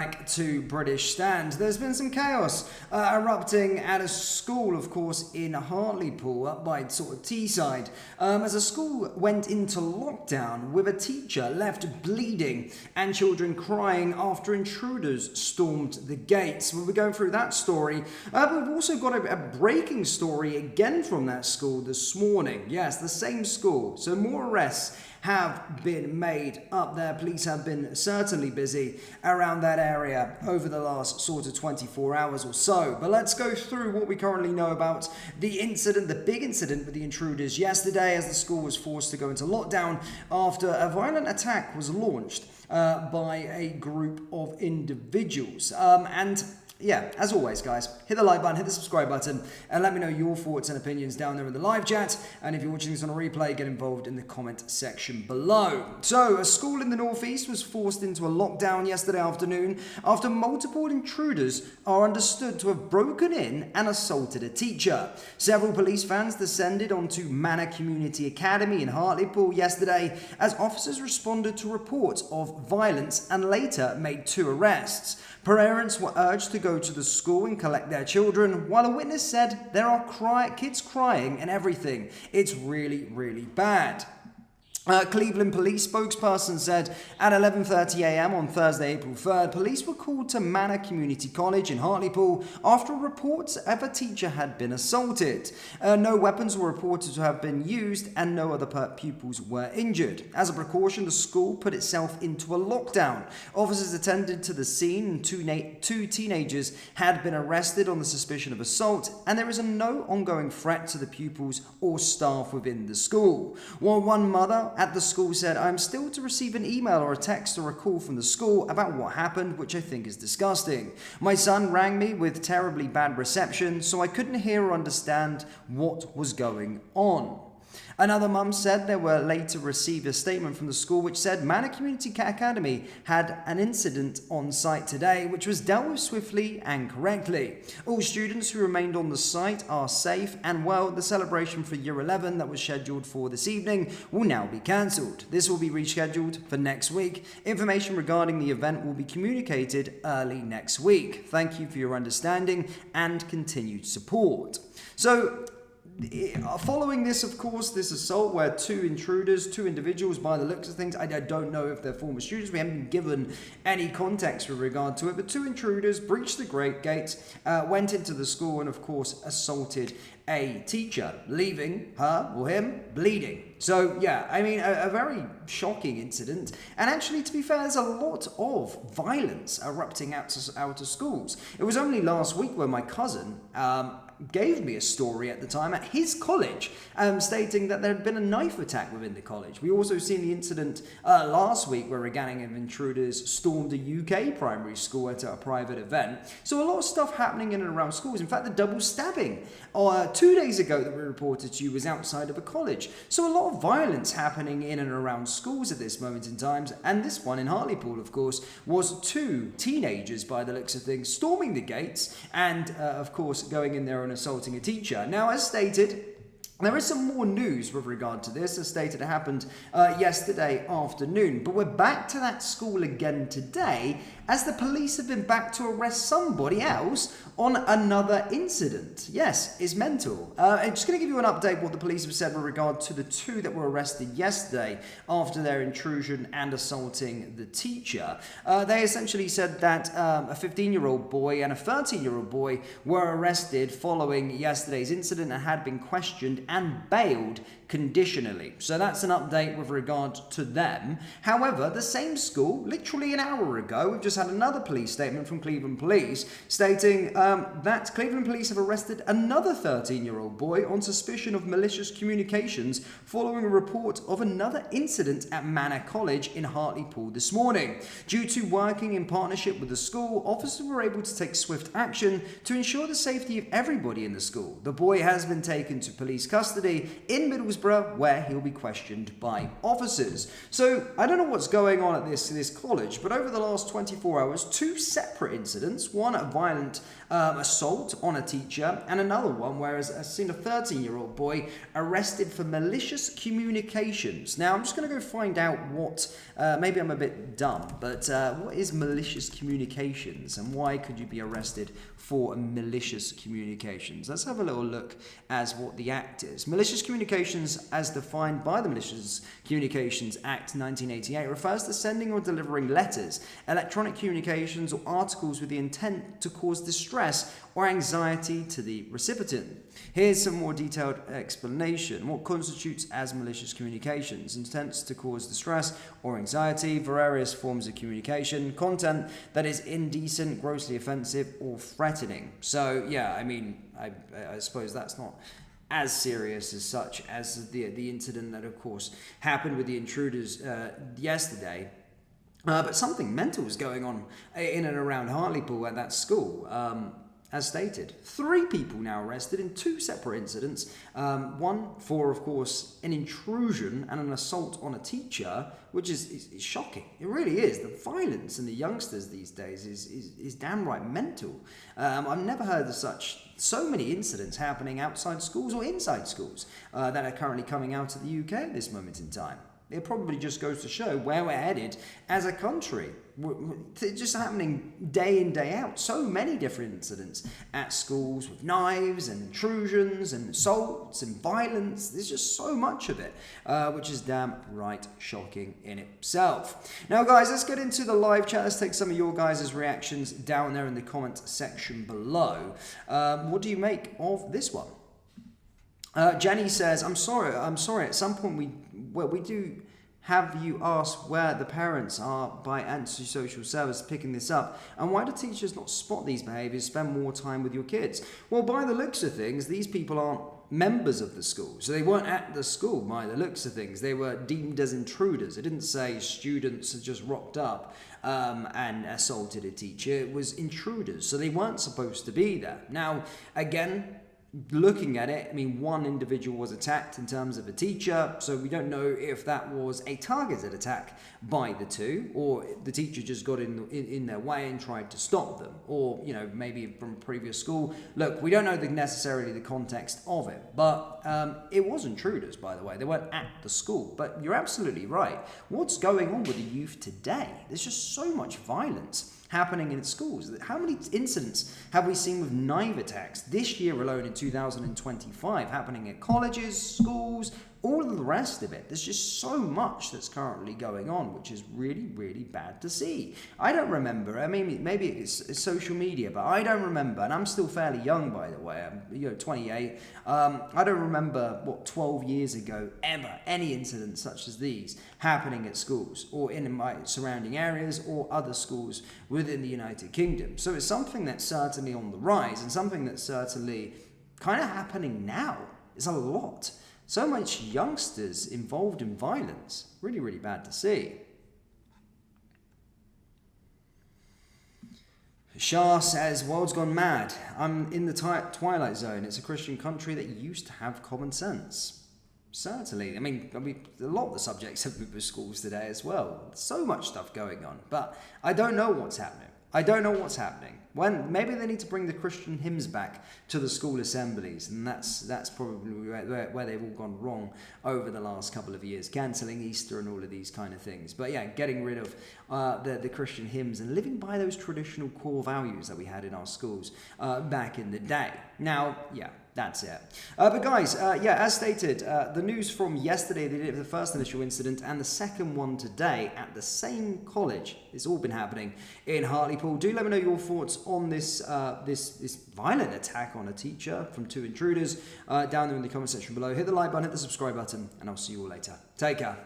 Back to British Stand. There's been some chaos erupting at a school, of course, in Hartlepool, up by sort of Teesside, as a school went into lockdown with a teacher left bleeding and children crying after intruders stormed the gates. We'll be going through that story, but we've also got a breaking story again from that school this morning. Yes, the same school. So more arrests have been made up there. Police have been certainly busy around that area over the last sort of 24 hours or so. But let's go through what we currently know about the incident, the big incident with the intruders yesterday, as the school was forced to go into lockdown after a violent attack was launched by a group of individuals. Yeah, as always, guys, hit the like button, hit the subscribe button, and let me know your thoughts and opinions down there in the live chat. And if you're watching this on a replay, get involved in the comment section below. So, a school in the northeast was forced into a lockdown yesterday afternoon after multiple intruders are understood to have broken in and assaulted a teacher. Several police vans descended onto Manor Community Academy in Hartlepool yesterday as officers responded to reports of violence and later made 2 arrests. Parents were urged to go to the school and collect their children, while a witness said there are kids crying and everything. It's really, really bad. Cleveland police spokesperson said at 11:30 a.m. on Thursday, April 3rd, police were called to Manor Community College in Hartlepool after reports of a teacher had been assaulted. No weapons were reported to have been used and no other pupils were injured. As a precaution, the school put itself into a lockdown. Officers attended to the scene and two teenagers had been arrested on the suspicion of assault, and there is no ongoing threat to the pupils or staff within the school. While one mother at the school said, "I'm still to receive an email or a text or a call from the school about what happened, which I think is disgusting. My son rang me with terribly bad reception, so I couldn't hear or understand what was going on." Another mum said they were later received a statement from the school which said Manor Community Academy had an incident on site today which was dealt with swiftly and correctly. All students who remained on the site are safe and well. The celebration for Year 11 that was scheduled for this evening will now be cancelled. This will be rescheduled for next week. Information regarding the event will be communicated early next week. Thank you for your understanding and continued support. So, following this, of course, this assault where 2 individuals by the looks of things, I don't know if they're former students, we haven't been given any context with regard to it, but 2 intruders breached the gates, went into the school and, of course, assaulted a teacher, leaving her or him bleeding. So, yeah, I mean, a very shocking incident. And actually, to be fair, there's a lot of violence erupting out of schools. It was only last week where my cousin gave me a story at the time at his college, stating that there had been a knife attack within the college. We also seen the incident last week where a gang of intruders stormed a UK primary school at a private event. So a lot of stuff happening in and around schools. In fact, the double stabbing 2 days ago that we reported to you was outside of a college. So a lot of violence happening in and around schools at this moment in time. And this one in Hartlepool, of course, was 2 teenagers by the looks of things storming the gates and, of course, going in there and assaulting a teacher. Now, as stated, there is some more news with regard to this. As stated, it happened yesterday afternoon. But we're back to that school again today as the police have been back to arrest somebody else on another incident. Yes, it's mental. I'm just going to give you an update what the police have said with regard to the 2 that were arrested yesterday after their intrusion and assaulting the teacher. They essentially said that a 15-year-old boy and a 13-year-old boy were arrested following yesterday's incident and had been questioned and bailed conditionally. So that's an update with regard to them. However, the same school, literally an hour ago, we've just had another police statement from Cleveland Police stating that Cleveland Police have arrested another 13-year-old boy on suspicion of malicious communications following a report of another incident at Manor College in Hartlepool this morning. Due to working in partnership with the school, officers were able to take swift action to ensure the safety of everybody in the school. The boy has been taken to police custody in Middlesbrough, where he'll be questioned by officers. So I don't know what's going on at this college, but over the last 24 24 hours, 2 separate incidents, one a violent assault on a teacher, and another one where I've seen a 13-year-old boy arrested for malicious communications. Now, I'm just going to go find out what, maybe I'm a bit dumb, but what is malicious communications and why could you be arrested for malicious communications? Let's have a little look as what the act is. Malicious communications, as defined by the Malicious Communications Act 1988, refers to sending or delivering letters, electronic communications, or articles with the intent to cause distress or anxiety to the recipient. Here's some more detailed explanation. What constitutes as malicious communications? Intents to cause distress or anxiety, various forms of communication, content that is indecent, grossly offensive, or threatening. So, yeah, I mean, I suppose that's not as serious as such as the incident that, of course, happened with the Intruders yesterday. But something mental is going on in and around Hartlepool at that school. As stated, 3 people now arrested in 2 separate incidents. One for, of course, an intrusion and an assault on a teacher, which is shocking. It really is. The violence in the youngsters these days is downright mental. I've never heard of so many incidents happening outside schools or inside schools that are currently coming out of the UK at this moment in time. It probably just goes to show where we're headed as a country. It's just happening day in, day out. So many different incidents at schools with knives and intrusions and assaults and violence. There's just so much of it, which is damn right shocking in itself. Now, guys, let's get into the live chat. Let's take some of your guys' reactions down there in the comment section below. What do you make of this one? Jenny says, I'm sorry. At some point we do have you ask where the parents are by anti-social service picking this up, and why do teachers not spot these behaviours, spend more time with your kids? Well, by the looks of things, these people aren't members of the school, so they weren't at the school by the looks of things. They were deemed as intruders. It didn't say students had just rocked up and assaulted a teacher. It was intruders, so they weren't supposed to be there. Now, again, looking at it, I mean, one individual was attacked in terms of a teacher, so we don't know if that was a targeted attack by the two, or the teacher just got in their way and tried to stop them, or, you know, maybe from previous school. Look, we don't know necessarily the context of it, but it was intruders, by the way. They weren't at the school, but you're absolutely right. What's going on with the youth today? There's just so much violence happening in schools. How many incidents have we seen with knife attacks this year alone in 2025 happening at colleges, schools, all of the rest of it? There's just so much that's currently going on, which is really, really bad to see. I don't remember. I mean, maybe it's social media, but I don't remember, and I'm still fairly young, by the way. I'm 28. I don't remember, 12 years ago, ever, any incidents such as these happening at schools or in my surrounding areas or other schools within the United Kingdom. So it's something that's certainly on the rise, and something that's certainly kind of happening now. It's a lot. So much youngsters involved in violence. Really, really bad to see. Shah says, world's gone mad. I'm in the twilight zone. It's a Christian country that used to have common sense. Certainly. I mean, a lot of the subjects have moved with schools today as well. So much stuff going on. But I don't know what's happening. When maybe they need to bring the Christian hymns back to the school assemblies, and that's probably where they've all gone wrong over the last couple of years, cancelling Easter and all of these kind of things. But yeah, getting rid of the Christian hymns and living by those traditional core values that we had in our schools back in the day. Now, yeah, that's it. But guys, as stated, the news from yesterday, they did the first initial incident and the second one today at the same college. It's all been happening in Hartlepool. Do let me know your thoughts on this violent attack on a teacher from 2 intruders down there in the comment section below. Hit the like button, hit the subscribe button, and I'll see you all later. Take care.